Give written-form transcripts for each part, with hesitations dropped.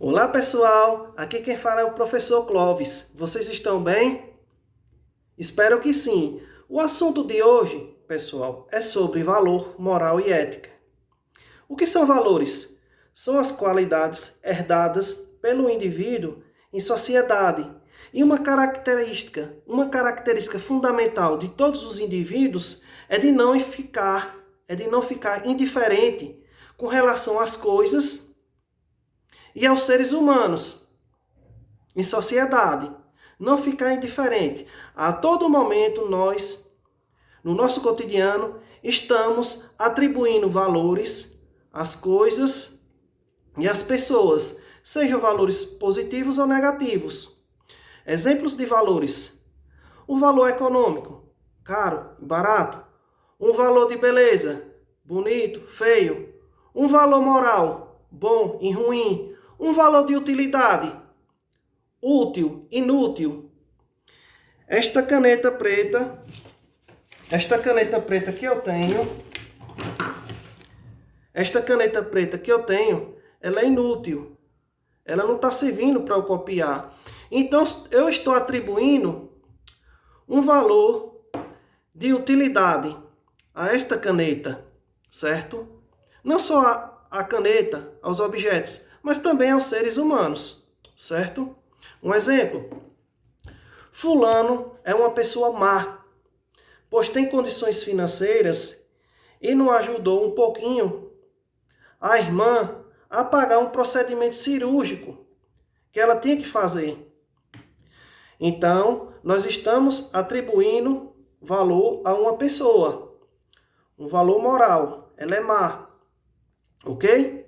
Olá pessoal, aqui quem fala é o professor Clóvis. Vocês estão bem? Espero que sim. O assunto de hoje, pessoal, é sobre valor, moral e ética. O que são valores? São as qualidades herdadas pelo indivíduo em sociedade. E uma característica fundamental de todos os indivíduos é de não ficar indiferente com relação às coisas e aos seres humanos em sociedade. Não ficar indiferente. A todo momento nós, no nosso cotidiano, estamos atribuindo valores às coisas e às pessoas, sejam valores positivos ou negativos. Exemplos de valores: o valor econômico, caro e barato; um valor de beleza, bonito, feio; um valor moral, bom e ruim; um valor de utilidade, útil, inútil. Esta caneta preta que eu tenho, ela é inútil. Ela não está servindo para eu copiar. Então, eu estou atribuindo um valor de utilidade a esta caneta, certo? Não só a caneta, aos objetos, mas também aos seres humanos, certo? Um exemplo: fulano é uma pessoa má, pois tem condições financeiras e não ajudou um pouquinho a irmã a pagar um procedimento cirúrgico que ela tinha que fazer. Então, nós estamos atribuindo valor a uma pessoa, um valor moral. Ela é má, ok?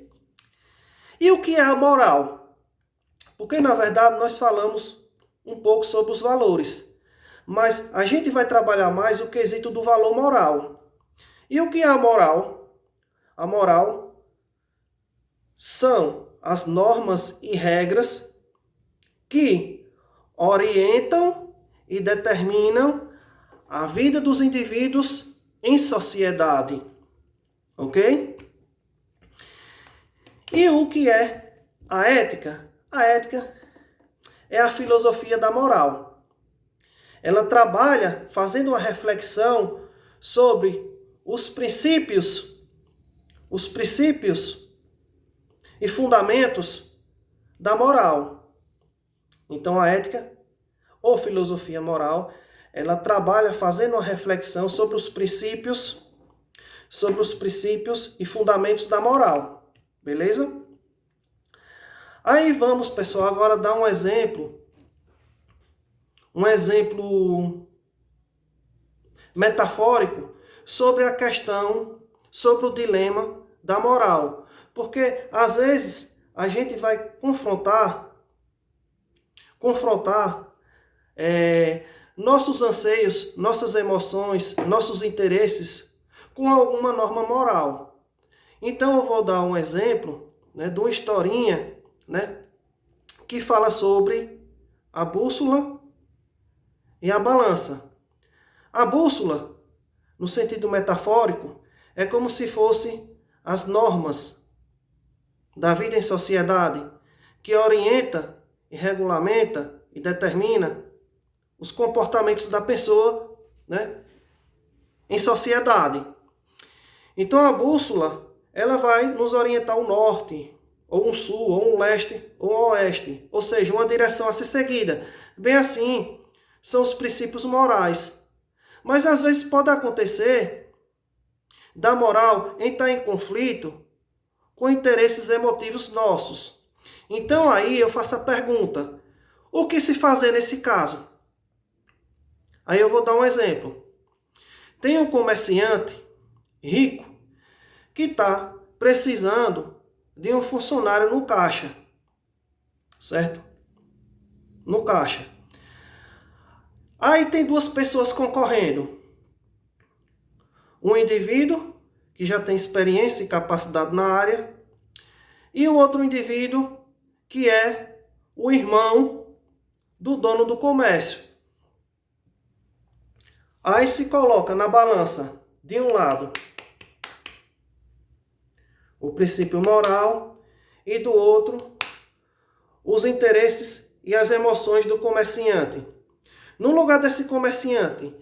E o que é a moral? Porque, na verdade, nós falamos um pouco sobre os valores, mas a gente vai trabalhar mais o quesito do valor moral. E o que é a moral? A moral são as normas e regras que orientam e determinam a vida dos indivíduos em sociedade, ok? E o que é a ética? A ética é a filosofia da moral. Ela trabalha fazendo uma reflexão sobre os princípios e fundamentos da moral. Então, a ética ou filosofia moral, ela trabalha fazendo uma reflexão sobre os princípios e fundamentos da moral. Beleza? Aí vamos, pessoal, agora dar um exemplo metafórico sobre a questão, sobre o dilema da moral. Porque, às vezes, a gente vai confrontar nossos anseios, nossas emoções, nossos interesses com alguma norma moral. Então, eu vou dar um exemplo, de uma historinha, que fala sobre a bússola e a balança. A bússola, no sentido metafórico, é como se fosse as normas da vida em sociedade, que orienta e regulamenta e determina os comportamentos da pessoa, em sociedade. Então a bússola, ela vai nos orientar um norte, ou um sul, ou um leste, ou um oeste, ou seja, uma direção a ser seguida. Bem assim, são os princípios morais. Mas às vezes pode acontecer da moral entrar em conflito com interesses emotivos nossos. Então aí eu faço a pergunta: o que se fazer nesse caso? Aí eu vou dar um exemplo. Tem um comerciante rico que está precisando de um funcionário no caixa, certo? No caixa. Aí tem duas pessoas concorrendo. Um indivíduo que já tem experiência e capacidade na área, e o outro indivíduo que é o irmão do dono do comércio. Aí se coloca na balança, de um lado, o princípio moral e do outro, os interesses e as emoções do comerciante. No lugar desse comerciante,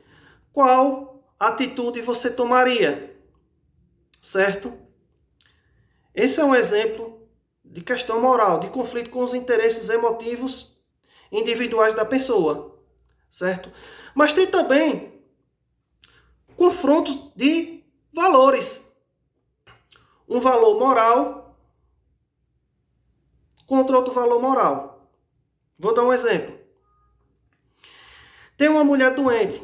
qual atitude você tomaria? Certo? Esse é um exemplo de questão moral, de conflito com os interesses emotivos individuais da pessoa. Certo? Mas tem também confrontos de valores. Um valor moral contra outro valor moral. Vou dar um exemplo. Tem uma mulher doente,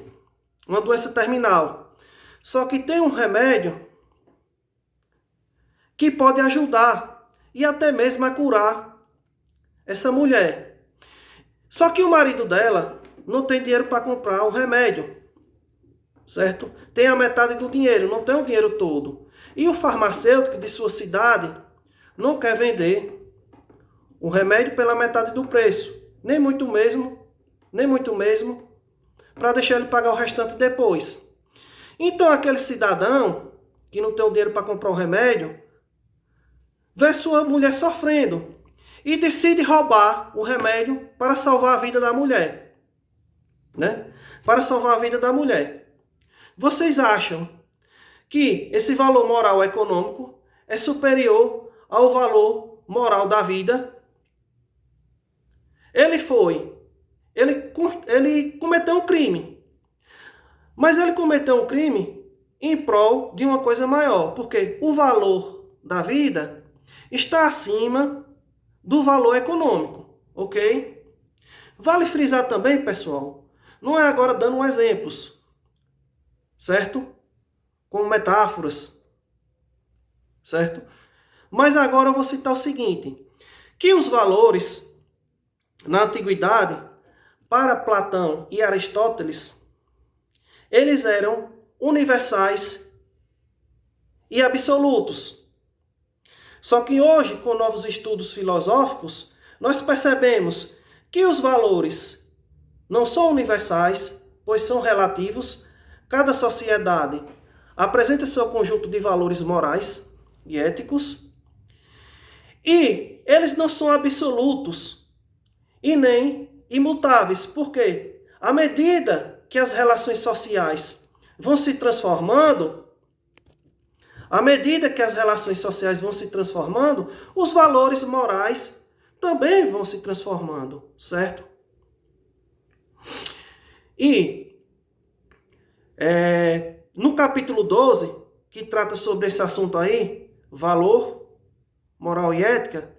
uma doença terminal, só que tem um remédio que pode ajudar e até mesmo a curar essa mulher. Só que o marido dela não tem dinheiro para comprar o remédio, certo? Tem a metade do dinheiro, não tem o dinheiro todo. E o farmacêutico de sua cidade não quer vender o remédio pela metade do preço, nem muito mesmo, para deixar ele pagar o restante depois. Então aquele cidadão que não tem o dinheiro para comprar o remédio, vê sua mulher sofrendo e decide roubar o remédio para salvar a vida da mulher, né? Para salvar a vida da mulher. Vocês acham que esse valor moral econômico é superior ao valor moral da vida? Ele cometeu um crime, mas ele cometeu um crime em prol de uma coisa maior, porque o valor da vida está acima do valor econômico, ok? Vale frisar também, pessoal, não é agora dando exemplos, certo? Como metáforas, certo? Mas agora eu vou citar o seguinte, que os valores na antiguidade, para Platão e Aristóteles, eles eram universais e absolutos. Só que hoje, com novos estudos filosóficos, nós percebemos que os valores não são universais, pois são relativos. Cada sociedade apresenta seu conjunto de valores morais e éticos, e eles não são absolutos e nem imutáveis, porque à medida que as relações sociais vão se transformando, os valores morais também vão se transformando, certo? E no capítulo 12, que trata sobre esse assunto aí, valor, moral e ética,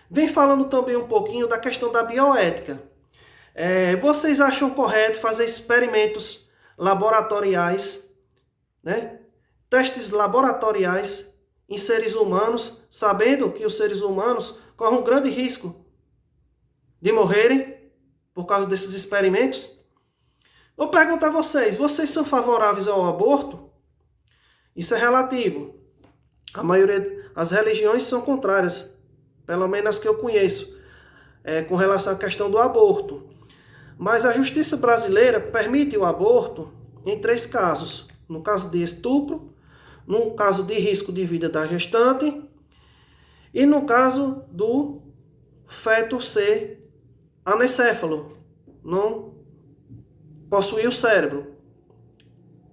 vem falando também um pouquinho da questão da bioética. Vocês acham correto fazer experimentos laboratoriais, né? Testes laboratoriais em seres humanos, sabendo que os seres humanos correm um grande risco de morrerem por causa desses experimentos? Vou perguntar a vocês são favoráveis ao aborto? Isso é relativo. A maioria das religiões são contrárias, pelo menos as que eu conheço, com relação à questão do aborto. Mas a justiça brasileira permite o aborto em 3 casos. No caso de estupro, no caso de risco de vida da gestante e no caso do feto ser anencéfalo, não possuir o cérebro.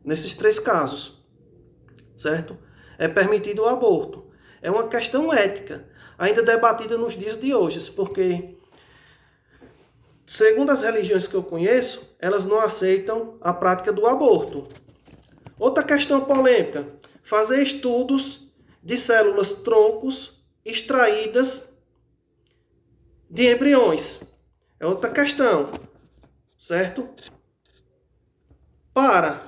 Nesses 3 casos, certo? É permitido o aborto. É uma questão ética, ainda debatida nos dias de hoje, porque, segundo as religiões que eu conheço, elas não aceitam a prática do aborto. Outra questão polêmica, fazer estudos de células troncos extraídas de embriões. É outra questão, certo? Para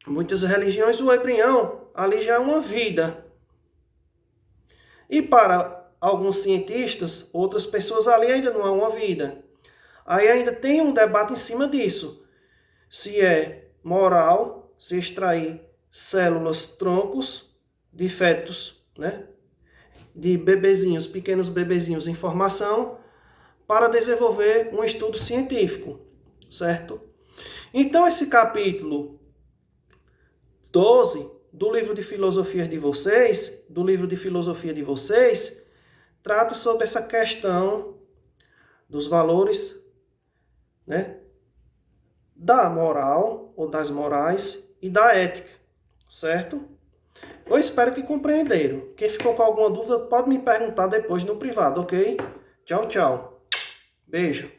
muitas religiões, o embrião ali já é uma vida. E para alguns cientistas, outras pessoas, ali ainda não é uma vida. Aí ainda tem um debate em cima disso. Se é moral se extrair células troncos de fetos, né? De bebezinhos, pequenos bebezinhos em formação, para desenvolver um estudo científico, certo? Então esse capítulo 12 do livro de filosofia de vocês, trata sobre essa questão dos valores, né, da moral ou das morais e da ética, certo? Eu espero que compreenderam. Quem ficou com alguma dúvida pode me perguntar depois no privado, ok? Tchau, tchau. Beijo.